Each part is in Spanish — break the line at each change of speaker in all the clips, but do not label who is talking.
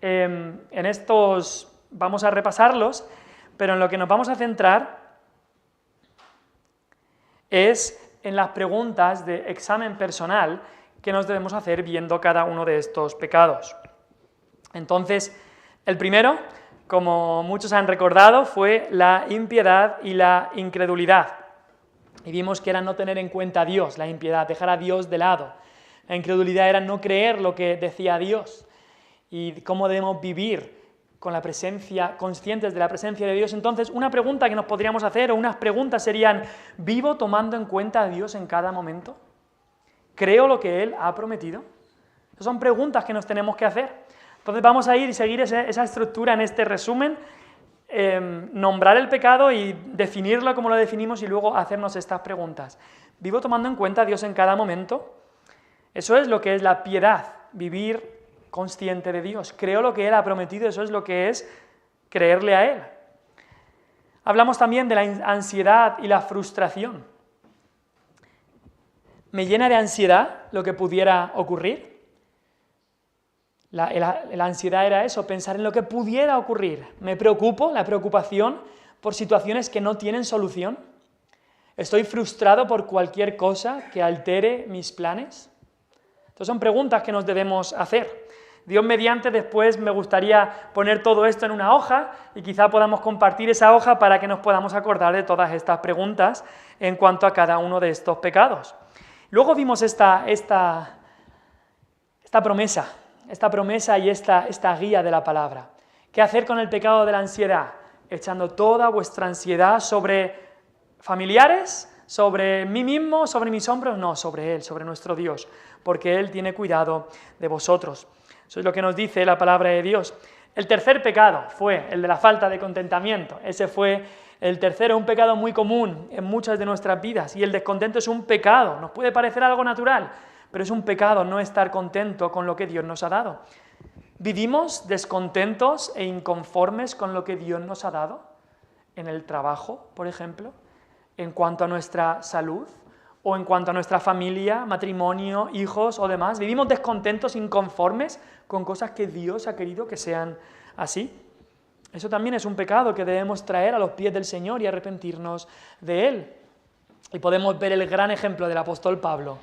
En estos vamos a repasarlos, pero en lo que nos vamos a centrar es en las preguntas de examen personal que nos debemos hacer viendo cada uno de estos pecados. Entonces, el primero, como muchos han recordado, fue la impiedad y la incredulidad. Y vimos que era no tener en cuenta a Dios, la impiedad, dejar a Dios de lado. La incredulidad era no creer lo que decía Dios. Y cómo debemos vivir con la presencia, conscientes de la presencia de Dios. Entonces, una pregunta que nos podríamos hacer, o unas preguntas serían: ¿vivo tomando en cuenta a Dios en cada momento? ¿Creo lo que Él ha prometido? Esas son preguntas que nos tenemos que hacer. Entonces vamos a ir y seguir esa estructura en este resumen, nombrar el pecado y definirlo como lo definimos y luego hacernos estas preguntas. ¿Vivo tomando en cuenta a Dios en cada momento? Eso es lo que es la piedad, vivir consciente de Dios. Creo lo que Él ha prometido, eso es lo que es creerle a Él. Hablamos también de la ansiedad y la frustración. ¿Me llena de ansiedad lo que pudiera ocurrir? La ansiedad era eso, pensar en lo que pudiera ocurrir. ¿Me preocupo, la preocupación, por situaciones que no tienen solución? ¿Estoy frustrado por cualquier cosa que altere mis planes? Entonces son preguntas que nos debemos hacer. Dios mediante, después me gustaría poner todo esto en una hoja y quizá podamos compartir esa hoja para que nos podamos acordar de todas estas preguntas en cuanto a cada uno de estos pecados. Luego vimos esta promesa y esta guía de la palabra. ¿Qué hacer con el pecado de la ansiedad? Echando toda vuestra ansiedad sobre familiares, sobre mí mismo, sobre mis hombros, no, sobre Él, sobre nuestro Dios, porque Él tiene cuidado de vosotros. Eso es lo que nos dice la palabra de Dios. El tercer pecado fue el de la falta de contentamiento. Ese fue el tercero, un pecado muy común en muchas de nuestras vidas, y el descontento es un pecado. Nos puede parecer algo natural, pero es un pecado no estar contento con lo que Dios nos ha dado. ¿Vivimos descontentos e inconformes con lo que Dios nos ha dado? En el trabajo, por ejemplo, en cuanto a nuestra salud, o en cuanto a nuestra familia, matrimonio, hijos o demás. ¿Vivimos descontentos, inconformes con cosas que Dios ha querido que sean así? Eso también es un pecado que debemos traer a los pies del Señor y arrepentirnos de Él. Y podemos ver el gran ejemplo del apóstol Pablo.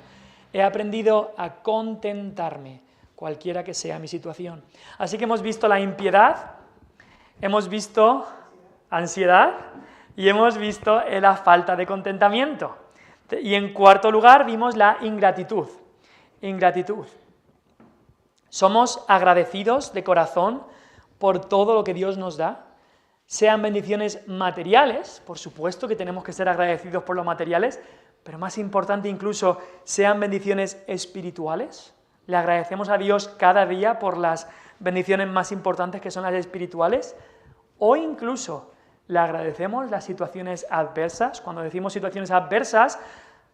He aprendido a contentarme, cualquiera que sea mi situación. Así que hemos visto la impiedad, hemos visto ansiedad y hemos visto la falta de contentamiento. Y en cuarto lugar vimos la ingratitud. Ingratitud. Somos agradecidos de corazón por todo lo que Dios nos da, sean bendiciones materiales, por supuesto que tenemos que ser agradecidos por los materiales, pero más importante incluso, sean bendiciones espirituales. Le agradecemos a Dios cada día por las bendiciones más importantes que son las espirituales, o incluso le agradecemos las situaciones adversas. Cuando decimos situaciones adversas,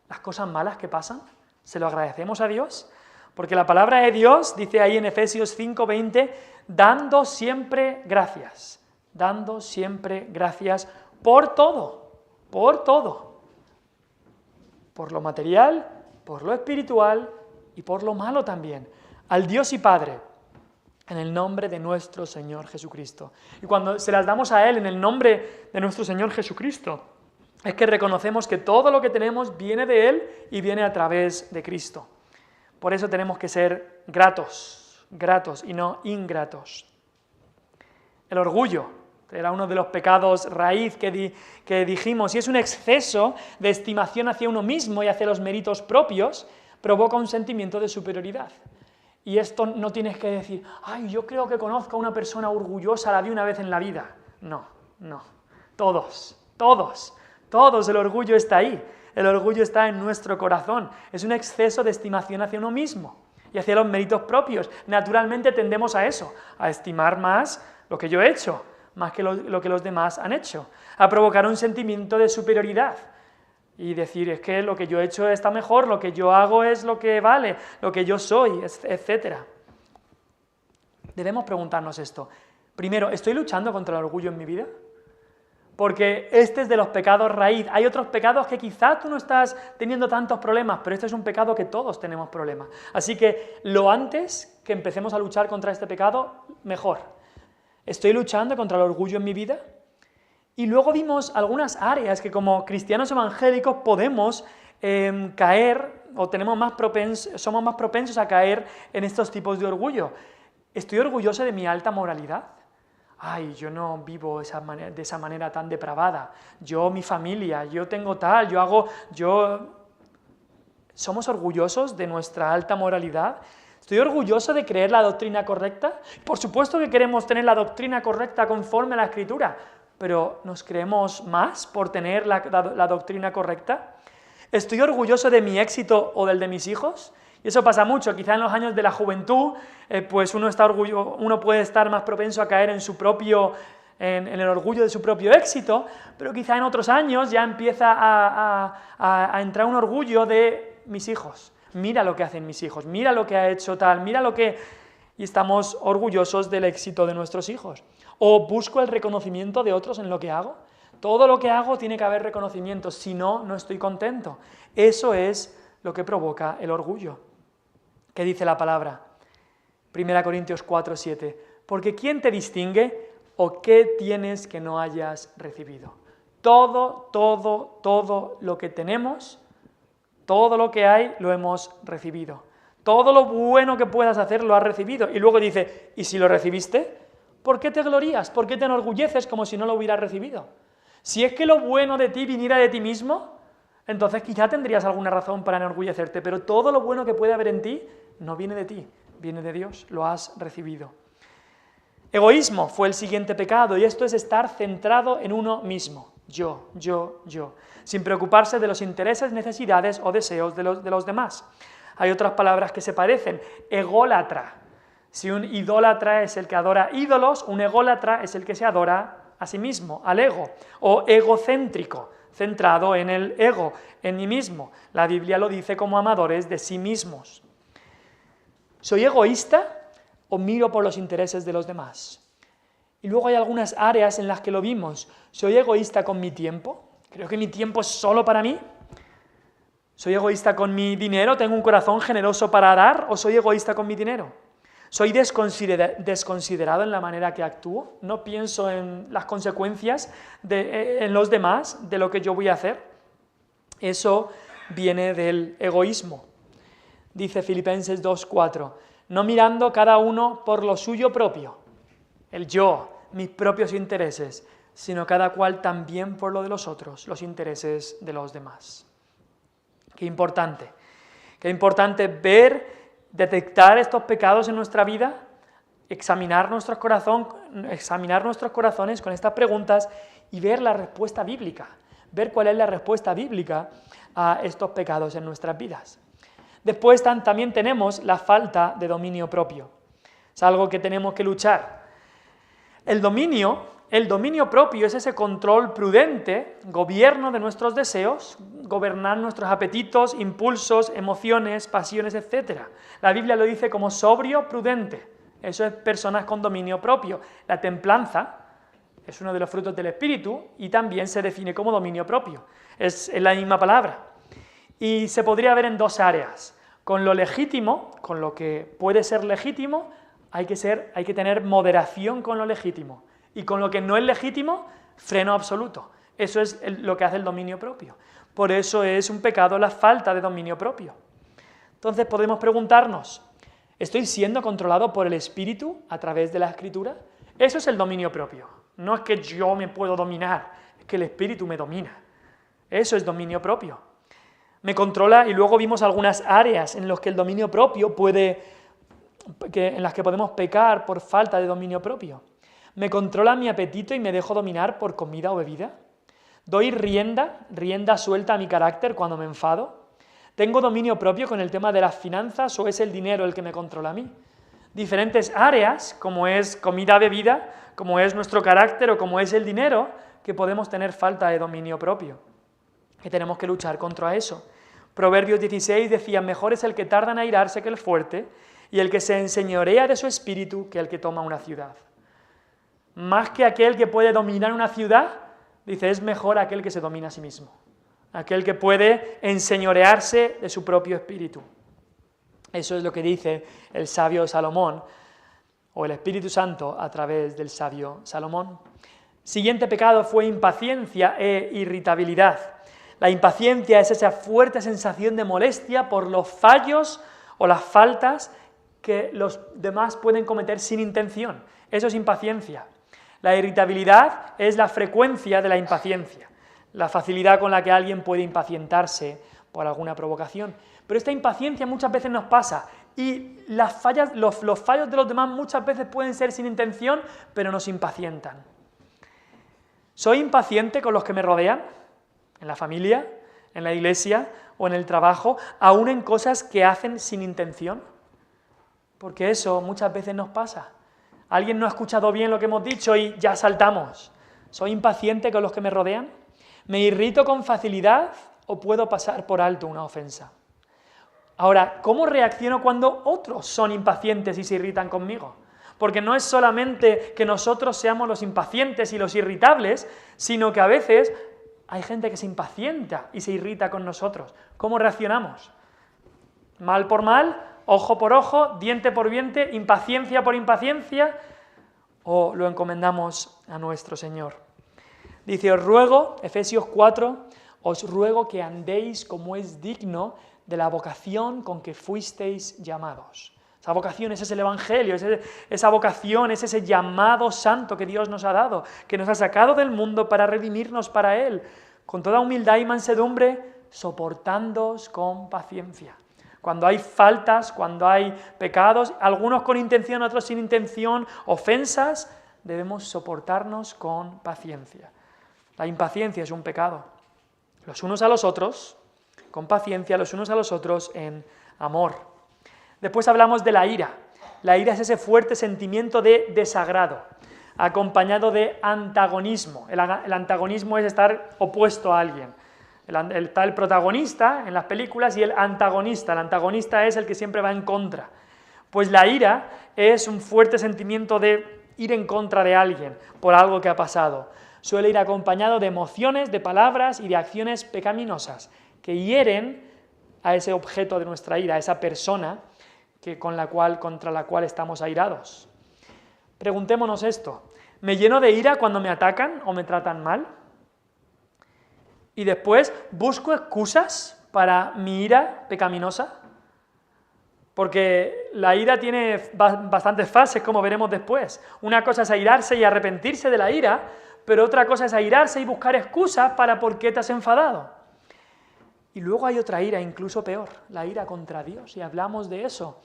las cosas malas que pasan, ¿se lo agradecemos a Dios? Porque la palabra de Dios dice ahí en Efesios 5:20, dando siempre gracias por todo, por lo material, por lo espiritual y por lo malo también, al Dios y Padre, en el nombre de nuestro Señor Jesucristo. Y cuando se las damos a Él en el nombre de nuestro Señor Jesucristo, es que reconocemos que todo lo que tenemos viene de Él y viene a través de Cristo. Por eso tenemos que ser gratos y no ingratos. El orgullo era uno de los pecados raíz que dijimos, y es un exceso de estimación hacia uno mismo y hacia los méritos propios, provoca un sentimiento de superioridad. Y esto no tienes que decir, ay, yo creo que conozco a una persona orgullosa, la vi una vez en la vida. No. Todos, el orgullo está ahí. El orgullo está en nuestro corazón. Es un exceso de estimación hacia uno mismo y hacia los méritos propios. Naturalmente tendemos a eso, a estimar más lo que yo he hecho, más que lo que los demás han hecho, a provocar un sentimiento de superioridad y decir, es que lo que yo he hecho está mejor, lo que yo hago es lo que vale, lo que yo soy, etc. Debemos preguntarnos esto. Primero, ¿estoy luchando contra el orgullo en mi vida? porque este es de los pecados raíz. Hay otros pecados que quizás tú no estás teniendo tantos problemas, pero este es un pecado que todos tenemos problemas. Así que lo antes que empecemos a luchar contra este pecado, mejor. ¿Estoy luchando contra el orgullo en mi vida? Y luego vimos algunas áreas que como cristianos evangélicos podemos caer o somos más propensos a caer en estos tipos de orgullo. ¿Estoy orgulloso de mi alta moralidad? Ay, yo no vivo de esa manera tan depravada. Yo, mi familia, yo tengo tal, ¿Somos orgullosos de nuestra alta moralidad? ¿Estoy orgulloso de creer la doctrina correcta? Por supuesto que queremos tener la doctrina correcta conforme a la Escritura, pero ¿nos creemos más por tener la doctrina correcta? ¿Estoy orgulloso de mi éxito o del de mis hijos? Y eso pasa mucho, quizá en los años de la juventud, pues uno puede estar más propenso a caer en el orgullo de su propio éxito, pero quizá en otros años ya empieza a entrar un orgullo de mis hijos. Mira lo que hacen mis hijos, mira lo que ha hecho tal, y estamos orgullosos del éxito de nuestros hijos. O busco el reconocimiento de otros en lo que hago. Todo lo que hago tiene que haber reconocimiento, si no, no estoy contento. Eso es lo que provoca el orgullo. ¿Qué dice la palabra? 1 Corintios 4:7. Porque ¿quién te distingue o qué tienes que no hayas recibido? Todo lo que tenemos, todo lo que hay, lo hemos recibido. Todo lo bueno que puedas hacer lo has recibido. Y luego dice, ¿y si lo recibiste? ¿Por qué te glorías? ¿Por qué te enorgulleces como si no lo hubieras recibido? Si es que lo bueno de ti viniera de ti mismo, entonces quizá tendrías alguna razón para enorgullecerte, pero todo lo bueno que puede haber en ti no viene de ti, viene de Dios, lo has recibido. Egoísmo fue el siguiente pecado, y esto es estar centrado en uno mismo, yo, sin preocuparse de los intereses, necesidades o deseos de los demás. Hay otras palabras que se parecen, ególatra. Si un idólatra es el que adora ídolos, un ególatra es el que se adora a sí mismo, al ego, o egocéntrico, centrado en el ego, en mí mismo. La Biblia lo dice como amadores de sí mismos. ¿Soy egoísta o miro por los intereses de los demás? Y luego hay algunas áreas en las que lo vimos. ¿Soy egoísta con mi tiempo? ¿Creo que mi tiempo es solo para mí? ¿Soy egoísta con mi dinero? ¿Tengo un corazón generoso para dar o soy egoísta con mi dinero? ¿Soy desconsiderado en la manera que actúo? ¿No pienso en las consecuencias en los demás de lo que yo voy a hacer? Eso viene del egoísmo. Dice Filipenses 2:4, no mirando cada uno por lo suyo propio, el yo, mis propios intereses, sino cada cual también por lo de los otros, los intereses de los demás. Qué importante detectar estos pecados en nuestra vida, examinar nuestros corazones con estas preguntas y ver la respuesta bíblica, ver cuál es la respuesta bíblica a estos pecados en nuestras vidas. Después también tenemos la falta de dominio propio. Es algo que tenemos que luchar. El dominio propio es ese control prudente, gobierno de nuestros deseos, gobernar nuestros apetitos, impulsos, emociones, pasiones, etc. La Biblia lo dice como sobrio, prudente. Eso es personas con dominio propio. La templanza es uno de los frutos del Espíritu y también se define como dominio propio. Es la misma palabra. Y se podría ver en dos áreas. Con lo legítimo, con lo que puede ser legítimo, hay que tener moderación con lo legítimo. Y con lo que no es legítimo, freno absoluto. Eso es lo que hace el dominio propio. Por eso es un pecado la falta de dominio propio. Entonces podemos preguntarnos, ¿estoy siendo controlado por el Espíritu a través de la Escritura? Eso es el dominio propio. No es que yo me puedo dominar, es que el Espíritu me domina. Eso es dominio propio. Me controla, y luego vimos algunas áreas en las que el dominio propio en las que podemos pecar por falta de dominio propio. ¿Me controla mi apetito y me dejo dominar por comida o bebida? ¿Doy rienda suelta a mi carácter cuando me enfado? ¿Tengo dominio propio con el tema de las finanzas o es el dinero el que me controla a mí? Diferentes áreas, como es comida, bebida, como es nuestro carácter o como es el dinero, que podemos tener falta de dominio propio. Que tenemos que luchar contra eso. Proverbios 16 decía, mejor es el que tarda en airarse que el fuerte, y el que se enseñorea de su espíritu que el que toma una ciudad. Más que aquel que puede dominar una ciudad, Dice, es mejor aquel que se domina a sí mismo, aquel que puede enseñorearse de su propio espíritu. Eso es lo que dice el sabio Salomón, o el Espíritu Santo a través del sabio Salomón. Siguiente pecado fue impaciencia e irritabilidad. La impaciencia es esa fuerte sensación de molestia por los fallos o las faltas que los demás pueden cometer sin intención. Eso es impaciencia. La irritabilidad es la frecuencia de la impaciencia, la facilidad con la que alguien puede impacientarse por alguna provocación. Pero esta impaciencia muchas veces nos pasa y los fallos de los demás muchas veces pueden ser sin intención, pero nos impacientan. ¿Soy impaciente con los que me rodean? ¿En la familia, en la iglesia o en el trabajo, aún en cosas que hacen sin intención? Porque eso muchas veces nos pasa. Alguien no ha escuchado bien lo que hemos dicho y ya saltamos. ¿Soy impaciente con los que me rodean? ¿Me irrito con facilidad o puedo pasar por alto una ofensa? Ahora, ¿cómo reacciono cuando otros son impacientes y se irritan conmigo? Porque no es solamente que nosotros seamos los impacientes y los irritables, sino que a veces hay gente que se impacienta y se irrita con nosotros. ¿Cómo reaccionamos? ¿Mal por mal? ¿Ojo por ojo? ¿Diente por diente? ¿Impaciencia por impaciencia? ¿O lo encomendamos a nuestro Señor? Dice, os ruego, Efesios 4, os ruego que andéis como es digno de la vocación con que fuisteis llamados. Esa vocación es el Evangelio, esa vocación es ese llamado santo que Dios nos ha dado, que nos ha sacado del mundo para redimirnos para Él, con toda humildad y mansedumbre, soportándoos con paciencia. Cuando hay faltas, cuando hay pecados, algunos con intención, otros sin intención, ofensas, debemos soportarnos con paciencia. La impaciencia es un pecado. Los unos a los otros, con paciencia, los unos a los otros en amor. Después hablamos de la ira. La ira es ese fuerte sentimiento de desagrado, acompañado de antagonismo. El antagonismo es estar opuesto a alguien. Está el protagonista en las películas y el antagonista. El antagonista es el que siempre va en contra. Pues la ira es un fuerte sentimiento de ir en contra de alguien por algo que ha pasado. Suele ir acompañado de emociones, de palabras y de acciones pecaminosas que hieren a ese objeto de nuestra ira, a esa persona contra la cual estamos airados. Preguntémonos esto: ¿me lleno de ira cuando me atacan o me tratan mal? Y después, ¿busco excusas para mi ira pecaminosa? Porque la ira tiene bastantes fases, como veremos después. Una cosa es airarse y arrepentirse de la ira, pero otra cosa es airarse y buscar excusas para por qué te has enfadado. Y luego hay otra ira, incluso peor, la ira contra Dios, y hablamos de eso.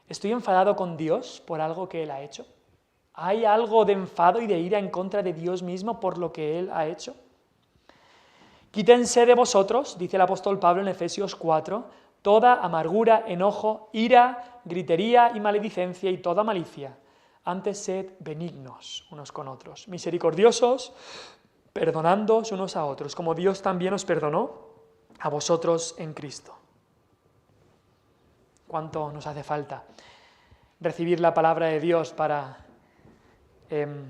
¿Estoy enfadado con Dios por algo que Él ha hecho? ¿Hay algo de enfado y de ira en contra de Dios mismo por lo que Él ha hecho? Quítense de vosotros, dice el apóstol Pablo en Efesios 4, toda amargura, enojo, ira, gritería y maledicencia y toda malicia. Antes sed benignos unos con otros, misericordiosos, perdonándoos unos a otros, como Dios también os perdonó a vosotros en Cristo. ¿Cuánto nos hace falta recibir la palabra de Dios para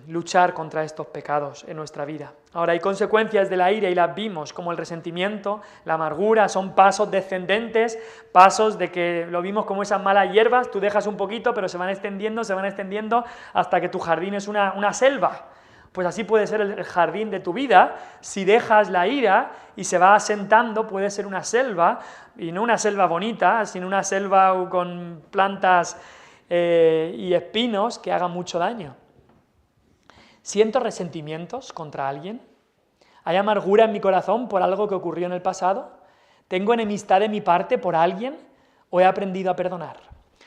luchar contra estos pecados en nuestra vida? Ahora, hay consecuencias de la ira y las vimos, como el resentimiento, la amargura, son pasos descendentes, pasos de que lo vimos como esas malas hierbas, tú dejas un poquito, pero se van extendiendo hasta que tu jardín es una selva. Pues así puede ser el jardín de tu vida. Si dejas la ira y se va asentando, puede ser una selva, y no una selva bonita, sino una selva con plantas y espinos que hagan mucho daño. ¿Siento resentimientos contra alguien? ¿Hay amargura en mi corazón por algo que ocurrió en el pasado? ¿Tengo enemistad de mi parte por alguien o he aprendido a perdonar?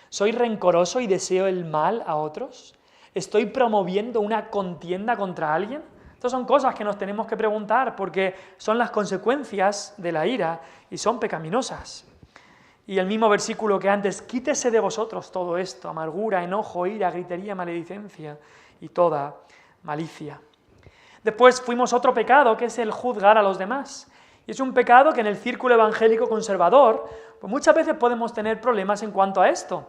¿Soy rencoroso y deseo el mal a otros? ¿Estoy promoviendo una contienda contra alguien? Estas son cosas que nos tenemos que preguntar porque son las consecuencias de la ira y son pecaminosas. Y el mismo versículo que antes, quítese de vosotros todo esto, amargura, enojo, ira, gritería, maledicencia y toda malicia. Después fuimos otro pecado, que es el juzgar a los demás. Y es un pecado que en el círculo evangélico conservador, pues muchas veces podemos tener problemas en cuanto a esto.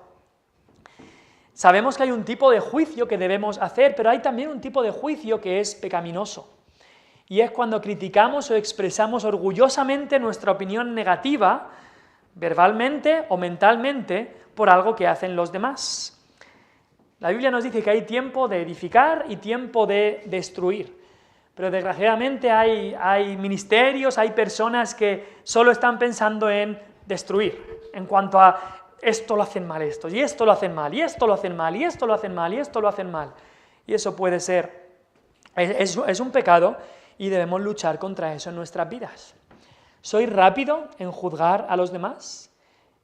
Sabemos que hay un tipo de juicio que debemos hacer, pero hay también un tipo de juicio que es pecaminoso. y es cuando criticamos o expresamos orgullosamente nuestra opinión negativa, verbalmente o mentalmente, por algo que hacen los demás. La Biblia nos dice que hay tiempo de edificar y tiempo de destruir, pero desgraciadamente hay ministerios, hay personas que solo están pensando en destruir, en cuanto a esto lo hacen mal estos, y esto lo hacen mal, y esto lo hacen mal, y esto lo hacen mal, y esto lo hacen mal. Y eso puede ser, es un pecado y debemos luchar contra eso en nuestras vidas. ¿Soy rápido en juzgar a los demás?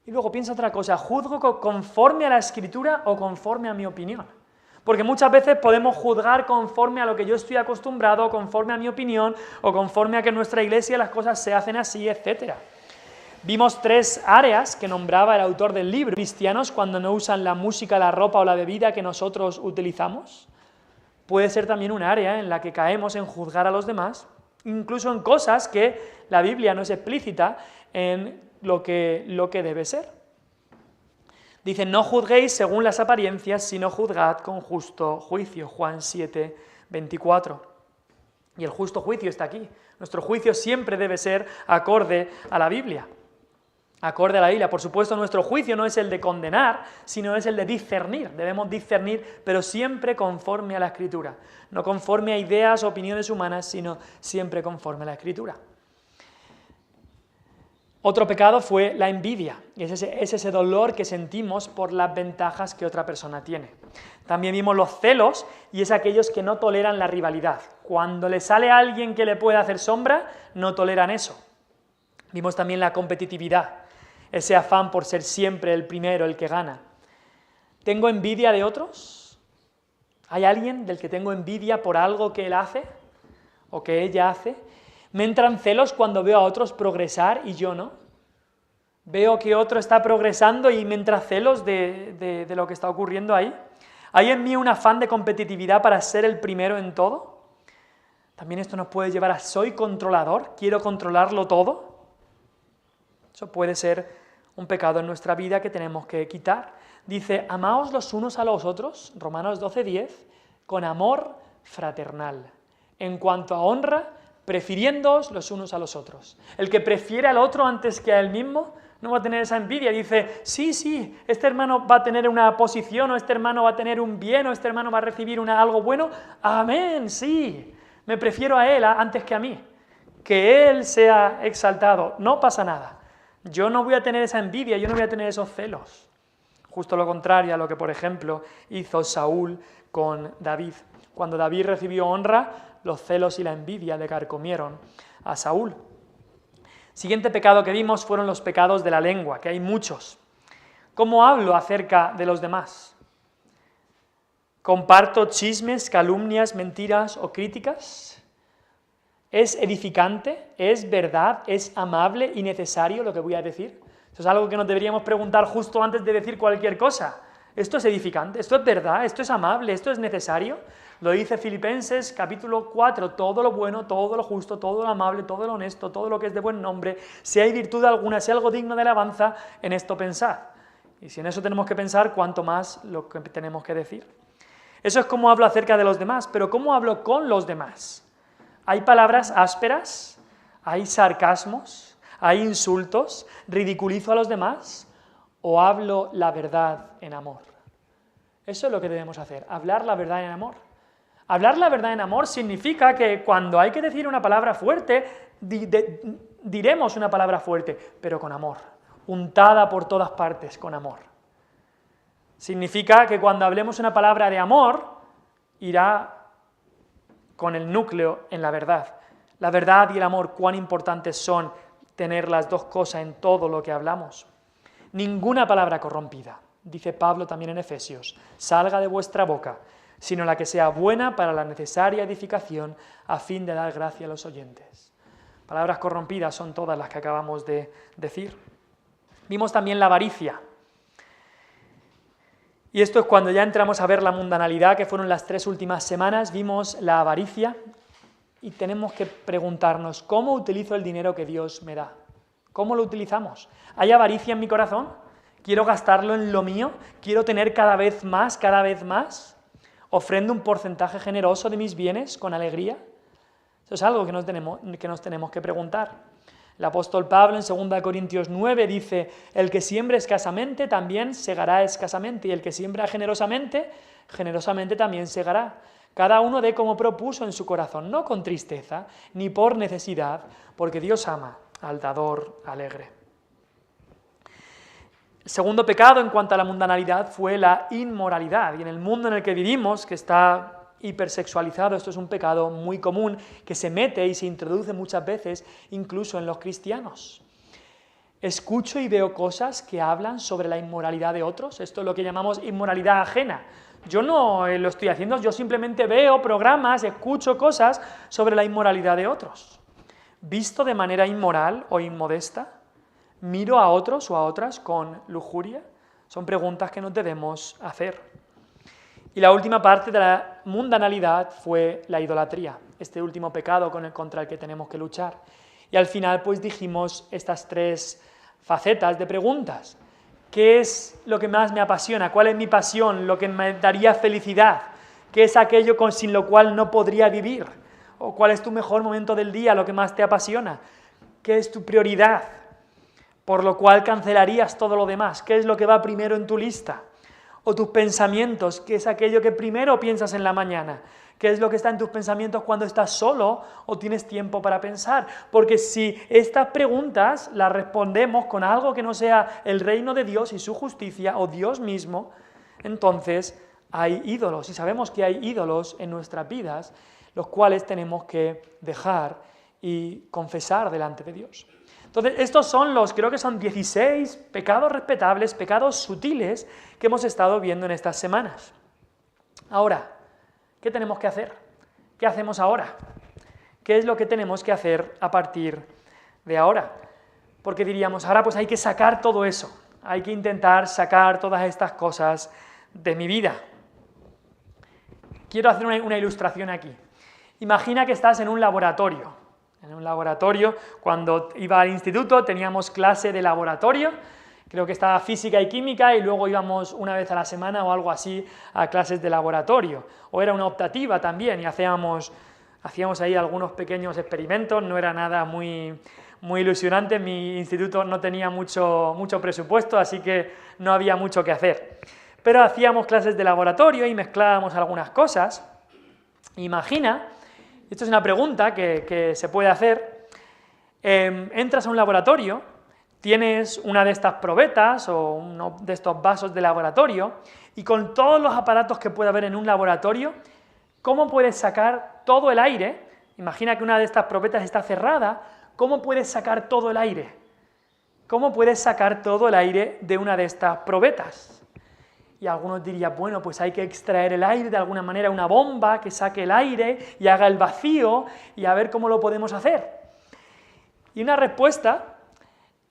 Y luego piensa otra cosa, ¿juzgo conforme a la Escritura o conforme a mi opinión? Porque muchas veces podemos juzgar conforme a lo que yo estoy acostumbrado, conforme a mi opinión, o conforme a que en nuestra iglesia las cosas se hacen así, etc. Vimos 3 áreas que nombraba el autor del libro. Cristianos cuando no usan la música, la ropa o la bebida que nosotros utilizamos. Puede ser también un área en la que caemos en juzgar a los demás, incluso en cosas que la Biblia no es explícita en lo que debe ser. Dice, no juzguéis según las apariencias, sino juzgad con justo juicio, Juan 7, 24. Y el justo juicio está aquí. Nuestro juicio siempre debe ser acorde a la Biblia. Acorde a la Biblia. Por supuesto, nuestro juicio no es el de condenar, sino es el de discernir. Debemos discernir, pero siempre conforme a la Escritura. No conforme a ideas o opiniones humanas, sino siempre conforme a la Escritura. Otro pecado fue la envidia, y es ese dolor que sentimos por las ventajas que otra persona tiene. También vimos los celos, y es aquellos que no toleran la rivalidad. Cuando le sale a alguien que le puede hacer sombra, no toleran eso. Vimos también la competitividad, ese afán por ser siempre el primero, el que gana. ¿Tengo envidia de otros? ¿Hay alguien del que tengo envidia por algo que él hace o que ella hace? ¿Me entran celos cuando veo a otros progresar y yo no? ¿Veo que otro está progresando y me entra celos de lo que está ocurriendo ahí? ¿Hay en mí un afán de competitividad para ser el primero en todo? También esto nos puede llevar a soy controlador, quiero controlarlo todo. Eso puede ser un pecado en nuestra vida que tenemos que quitar. Dice, amaos los unos a los otros, Romanos 12:10, con amor fraternal. En cuanto a honra, prefiriéndoos los unos a los otros. El que prefiere al otro antes que a él mismo no va a tener esa envidia. Dice, sí, este hermano va a tener una posición, o este hermano va a tener un bien, o este hermano va a recibir algo bueno. Amén, sí, me prefiero a él antes que a mí. Que él sea exaltado, no pasa nada. Yo no voy a tener esa envidia, yo no voy a tener esos celos. Justo lo contrario a lo que, por ejemplo, hizo Saúl con David. Cuando David recibió honra, los celos y la envidia le carcomieron a Saúl. Siguiente pecado que vimos fueron los pecados de la lengua, que hay muchos. ¿Cómo hablo acerca de los demás? ¿Comparto chismes, calumnias, mentiras o críticas? ¿Es edificante? ¿Es verdad? ¿Es amable y necesario lo que voy a decir? Eso es algo que nos deberíamos preguntar justo antes de decir cualquier cosa. ¿Esto es edificante? ¿Esto es verdad? ¿Esto es amable? ¿Esto es necesario? Lo dice Filipenses capítulo 4, todo lo bueno, todo lo justo, todo lo amable, todo lo honesto, todo lo que es de buen nombre, si hay virtud alguna, si hay algo digno de alabanza, en esto pensad. Y si en eso tenemos que pensar, cuánto más lo que tenemos que decir. Eso es cómo hablo acerca de los demás, pero ¿cómo hablo con los demás? ¿Hay palabras ásperas? ¿Hay sarcasmos? ¿Hay insultos? ¿Ridiculizo a los demás? ¿O hablo la verdad en amor? Eso es lo que debemos hacer, hablar la verdad en amor. Hablar la verdad en amor significa que cuando hay que decir una palabra fuerte, diremos una palabra fuerte, pero con amor, untada por todas partes con amor. Significa que cuando hablemos una palabra de amor, irá con el núcleo en la verdad. La verdad y el amor, cuán importantes son tener las dos cosas en todo lo que hablamos. Ninguna palabra corrompida, dice Pablo también en Efesios, salga de vuestra boca, sino la que sea buena para la necesaria edificación a fin de dar gracia a los oyentes. Palabras corrompidas son todas las que acabamos de decir. Vimos también la avaricia. Y esto es cuando ya entramos a ver la mundanalidad, que fueron las 3 últimas semanas, vimos la avaricia y tenemos que preguntarnos, ¿cómo utilizo el dinero que Dios me da? ¿Cómo lo utilizamos? ¿Hay avaricia en mi corazón? ¿Quiero gastarlo en lo mío? ¿Quiero tener cada vez más, cada vez más? ¿Ofrendo un porcentaje generoso de mis bienes con alegría? Eso es algo que nos tenemos que preguntar. El apóstol Pablo en 2 Corintios 9 dice: el que siembra escasamente también segará escasamente, y el que siembra generosamente, generosamente también segará. Cada uno dé como propuso en su corazón, no con tristeza, ni por necesidad, porque Dios ama al dador alegre. El segundo pecado en cuanto a la mundanalidad fue la inmoralidad, y en el mundo en el que vivimos, que está hipersexualizado, esto es un pecado muy común que se mete y se introduce muchas veces incluso en los cristianos. Escucho y veo cosas que hablan sobre la inmoralidad de otros, esto es lo que llamamos inmoralidad ajena. Yo no lo estoy haciendo, yo simplemente veo programas, escucho cosas sobre la inmoralidad de otros. Visto de manera inmoral o inmodesta, miro a otros o a otras con lujuria, son preguntas que nos debemos hacer. Y la última parte de la mundanalidad fue la idolatría, este último pecado contra el que tenemos que luchar. Y al final pues dijimos estas tres facetas de preguntas. ¿Qué es lo que más me apasiona? ¿Cuál es mi pasión? ¿Lo que me daría felicidad? ¿Qué es aquello sin lo cual no podría vivir? ¿O cuál es tu mejor momento del día, lo que más te apasiona? ¿Qué es tu prioridad? Por lo cual cancelarías todo lo demás. ¿Qué es lo que va primero en tu lista? O tus pensamientos, ¿qué es aquello que primero piensas en la mañana? ¿Qué es lo que está en tus pensamientos cuando estás solo o tienes tiempo para pensar? Porque si estas preguntas las respondemos con algo que no sea el reino de Dios y su justicia o Dios mismo, entonces hay ídolos, y sabemos que hay ídolos en nuestras vidas, los cuales tenemos que dejar y confesar delante de Dios. Entonces, estos son creo que son 16 pecados respetables, pecados sutiles que hemos estado viendo en estas semanas. Ahora, ¿qué tenemos que hacer? ¿Qué hacemos ahora? ¿Qué es lo que tenemos que hacer a partir de ahora? Porque diríamos, ahora pues hay que sacar todo eso, hay que intentar sacar todas estas cosas de mi vida. Quiero hacer una ilustración aquí. Imagina que estás en un laboratorio. En un laboratorio, cuando iba al instituto teníamos clase de laboratorio, creo que estaba física y química, y luego íbamos una vez a la semana o algo así a clases de laboratorio, o era una optativa también, y hacíamos ahí algunos pequeños experimentos, no era nada muy ilusionante, mi instituto no tenía mucho presupuesto, así que no había mucho que hacer. Pero hacíamos clases de laboratorio y mezclábamos algunas cosas. Imagina, esto es una pregunta que se puede hacer, entras a un laboratorio, tienes una de estas probetas o uno de estos vasos de laboratorio, y con todos los aparatos que puede haber en un laboratorio, ¿cómo puedes sacar todo el aire? Imagina que una de estas probetas está cerrada, ¿cómo puedes sacar todo el aire? ¿Cómo puedes sacar todo el aire de una de estas probetas? Y algunos dirían, bueno, pues hay que extraer el aire de alguna manera, una bomba que saque el aire y haga el vacío, y a ver cómo lo podemos hacer. Y una respuesta,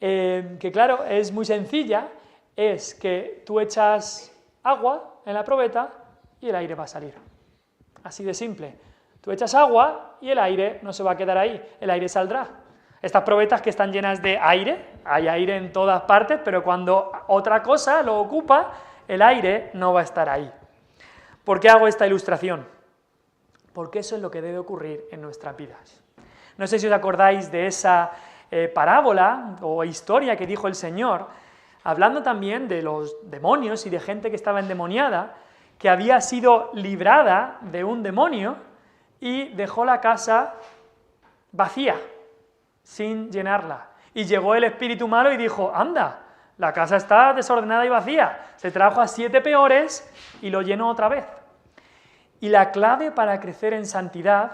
que claro, es muy sencilla, es que tú echas agua en la probeta y el aire va a salir. Así de simple. Tú echas agua y el aire no se va a quedar ahí, el aire saldrá. Estas probetas que están llenas de aire, hay aire en todas partes, pero cuando otra cosa lo ocupa, el aire no va a estar ahí. ¿Por qué hago esta ilustración? Porque eso es lo que debe ocurrir en nuestras vidas. No sé si os acordáis de esa parábola o historia que dijo el Señor, hablando también de los demonios y de gente que estaba endemoniada, que había sido librada de un demonio y dejó la casa vacía, sin llenarla. Y llegó el espíritu malo y dijo, anda, la casa está desordenada y vacía. Se trajo a 7 peores y lo llenó otra vez. Y la clave para crecer en santidad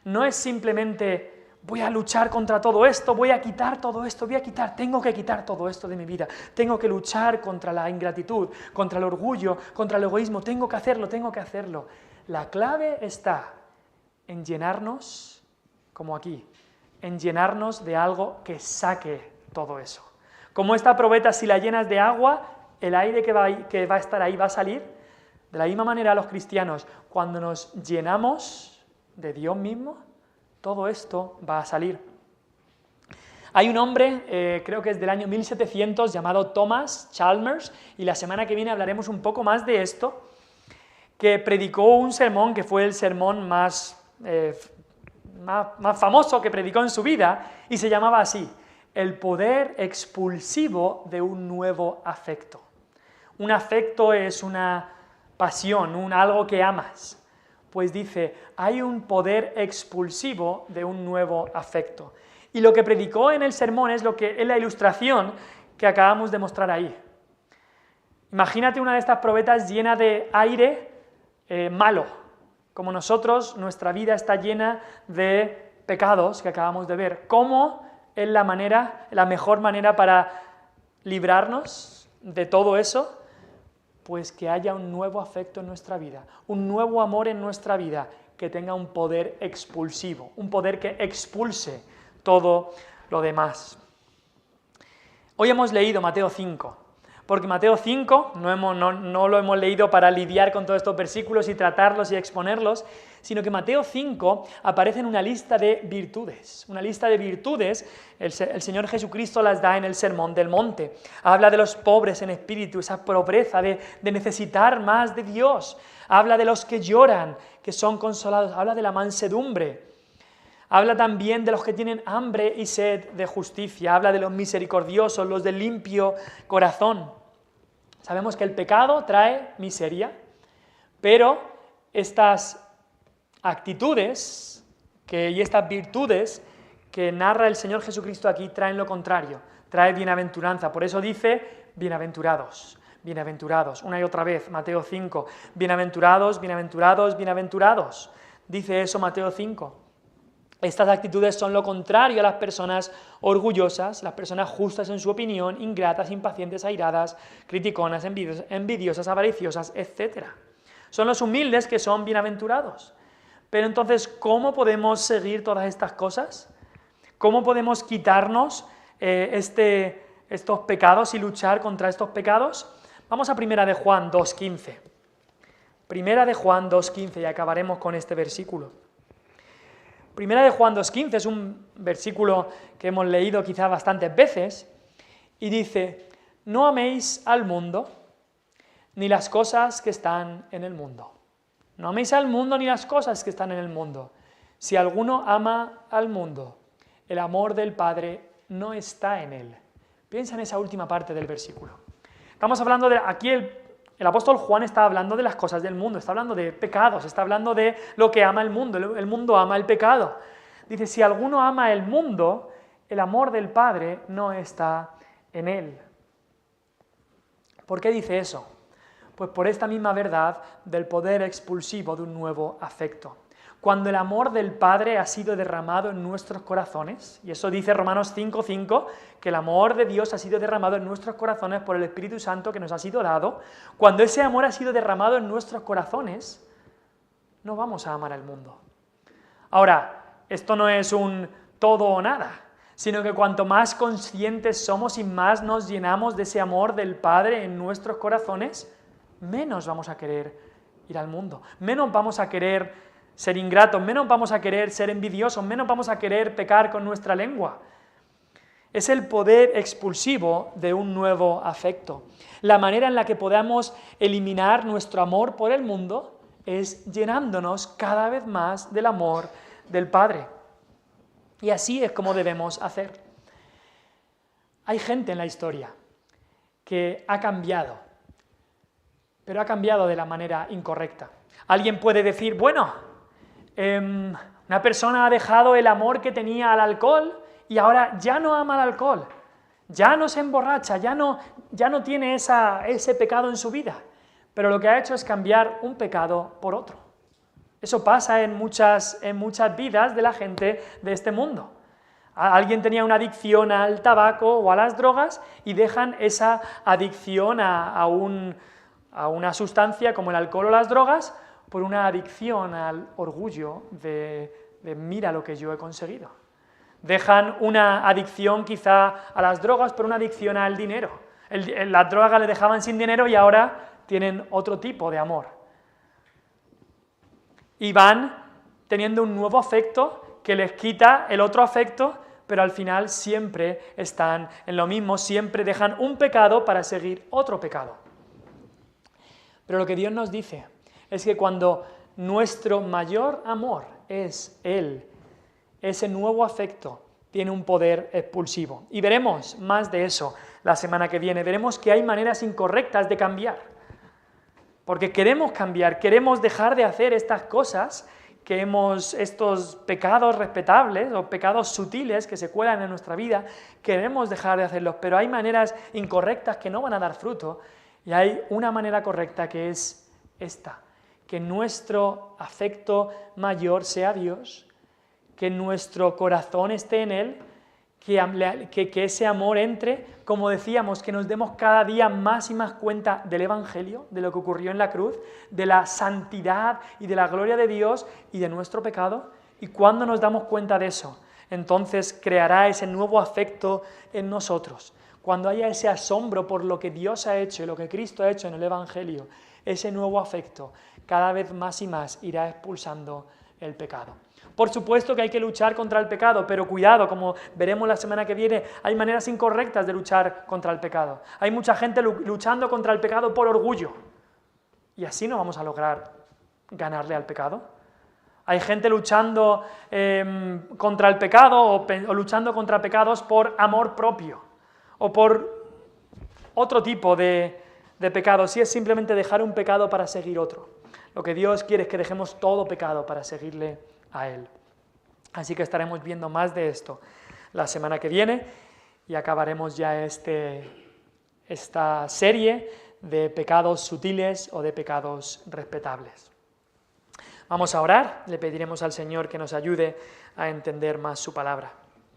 no es simplemente voy a luchar contra todo esto, voy a quitar todo esto, tengo que quitar todo esto de mi vida, tengo que luchar contra la ingratitud, contra el orgullo, contra el egoísmo, tengo que hacerlo. La clave está en llenarnos, como aquí, en llenarnos de algo que saque todo eso. Como esta probeta, si la llenas de agua, el aire que va a estar ahí va a salir. De la misma manera los cristianos, cuando nos llenamos de Dios mismo, todo esto va a salir. Hay un hombre, creo que es del año 1700, llamado Thomas Chalmers, y la semana que viene hablaremos un poco más de esto, que predicó un sermón que fue el sermón más más famoso que predicó en su vida, y se llamaba así: el poder expulsivo de un nuevo afecto. Un afecto es una pasión, algo que amas. Pues dice, hay un poder expulsivo de un nuevo afecto. Y lo que predicó en el sermón es la ilustración que acabamos de mostrar ahí. Imagínate una de estas probetas llena de aire malo. Como nosotros, nuestra vida está llena de pecados que acabamos de ver. ¿Cómo es la mejor manera para librarnos de todo eso? Pues que haya un nuevo afecto en nuestra vida, un nuevo amor en nuestra vida, que tenga un poder expulsivo, un poder que expulse todo lo demás. Hoy hemos leído Mateo 5, porque Mateo 5 no lo hemos leído para lidiar con todos estos versículos y tratarlos y exponerlos, sino que Mateo 5 aparece en una lista de virtudes. Una lista de virtudes, el Señor Jesucristo las da en el Sermón del Monte. Habla de los pobres en espíritu, esa pobreza de necesitar más de Dios. Habla de los que lloran, que son consolados. Habla de la mansedumbre. Habla también de los que tienen hambre y sed de justicia. Habla de los misericordiosos, los de limpio corazón. Sabemos que el pecado trae miseria, pero estas actitudes y estas virtudes que narra el Señor Jesucristo aquí traen lo contrario, trae bienaventuranza. Por eso dice, bienaventurados, bienaventurados. Una y otra vez, Mateo 5, bienaventurados, bienaventurados, bienaventurados. Dice eso Mateo 5. Estas actitudes son lo contrario a las personas orgullosas, las personas justas en su opinión, ingratas, impacientes, airadas, criticonas, envidiosas, avariciosas, etc. Son los humildes que son bienaventurados. Pero entonces, ¿cómo podemos seguir todas estas cosas? ¿Cómo podemos quitarnos estos pecados y luchar contra estos pecados? Vamos a 1 de Juan 2.15. 1 de Juan 2.15 y acabaremos con este versículo. 1 de Juan 2.15 es un versículo que hemos leído quizás bastantes veces y dice, no améis al mundo ni las cosas que están en el mundo. No améis al mundo ni las cosas que están en el mundo. Si alguno ama al mundo, el amor del Padre no está en él. Piensa en esa última parte del versículo. Estamos hablando de, aquí el apóstol Juan está hablando de las cosas del mundo, está hablando de pecados, está hablando de lo que ama el mundo ama el pecado. Dice, si alguno ama el mundo, el amor del Padre no está en él. ¿Por qué dice eso? Pues por esta misma verdad del poder expulsivo de un nuevo afecto. Cuando el amor del Padre ha sido derramado en nuestros corazones, y eso dice Romanos 5.5, que el amor de Dios ha sido derramado en nuestros corazones por el Espíritu Santo que nos ha sido dado, cuando ese amor ha sido derramado en nuestros corazones, no vamos a amar al mundo. Ahora, esto no es un todo o nada, sino que cuanto más conscientes somos y más nos llenamos de ese amor del Padre en nuestros corazones, menos vamos a querer ir al mundo, menos vamos a querer ser ingratos, menos vamos a querer ser envidiosos, menos vamos a querer pecar con nuestra lengua. Es el poder expulsivo de un nuevo afecto. La manera en la que podamos eliminar nuestro amor por el mundo es llenándonos cada vez más del amor del Padre. Y así es como debemos hacer. Hay gente en la historia que ha cambiado, pero ha cambiado de la manera incorrecta. Alguien puede decir, bueno, una persona ha dejado el amor que tenía al alcohol y ahora ya no ama al alcohol, ya no se emborracha, ya no tiene ese pecado en su vida, pero lo que ha hecho es cambiar un pecado por otro. Eso pasa en muchas vidas de la gente de este mundo. Alguien tenía una adicción al tabaco o a las drogas y dejan esa adicción a una sustancia como el alcohol o las drogas por una adicción al orgullo de mira lo que yo he conseguido. Dejan una adicción quizá a las drogas por una adicción al dinero. Las drogas le dejaban sin dinero y ahora tienen otro tipo de amor. Y van teniendo un nuevo afecto que les quita el otro afecto, pero al final siempre están en lo mismo, siempre dejan un pecado para seguir otro pecado. Pero lo que Dios nos dice es que cuando nuestro mayor amor es Él, ese nuevo afecto tiene un poder expulsivo. Y veremos más de eso la semana que viene. Veremos que hay maneras incorrectas de cambiar. Porque queremos cambiar, queremos dejar de hacer estas cosas estos pecados respetables o pecados sutiles que se cuelan en nuestra vida, queremos dejar de hacerlos, pero hay maneras incorrectas que no van a dar fruto, y hay una manera correcta que es esta, que nuestro afecto mayor sea Dios, que nuestro corazón esté en Él, que ese amor entre, como decíamos, que nos demos cada día más y más cuenta del Evangelio, de lo que ocurrió en la cruz, de la santidad y de la gloria de Dios y de nuestro pecado. Y cuando nos damos cuenta de eso, entonces creará ese nuevo afecto en nosotros. Cuando haya ese asombro por lo que Dios ha hecho y lo que Cristo ha hecho en el Evangelio, ese nuevo afecto cada vez más y más irá expulsando el pecado. Por supuesto que hay que luchar contra el pecado, pero cuidado, como veremos la semana que viene, hay maneras incorrectas de luchar contra el pecado. Hay mucha gente luchando contra el pecado por orgullo, y así no vamos a lograr ganarle al pecado. Hay gente luchando contra el pecado o luchando contra pecados por amor propio, o por otro tipo de pecado, si es simplemente dejar un pecado para seguir otro. Lo que Dios quiere es que dejemos todo pecado para seguirle a Él. Así que estaremos viendo más de esto la semana que viene y acabaremos ya esta serie de pecados sutiles o de pecados respetables. Vamos a orar, le pediremos al Señor que nos ayude a entender más su palabra.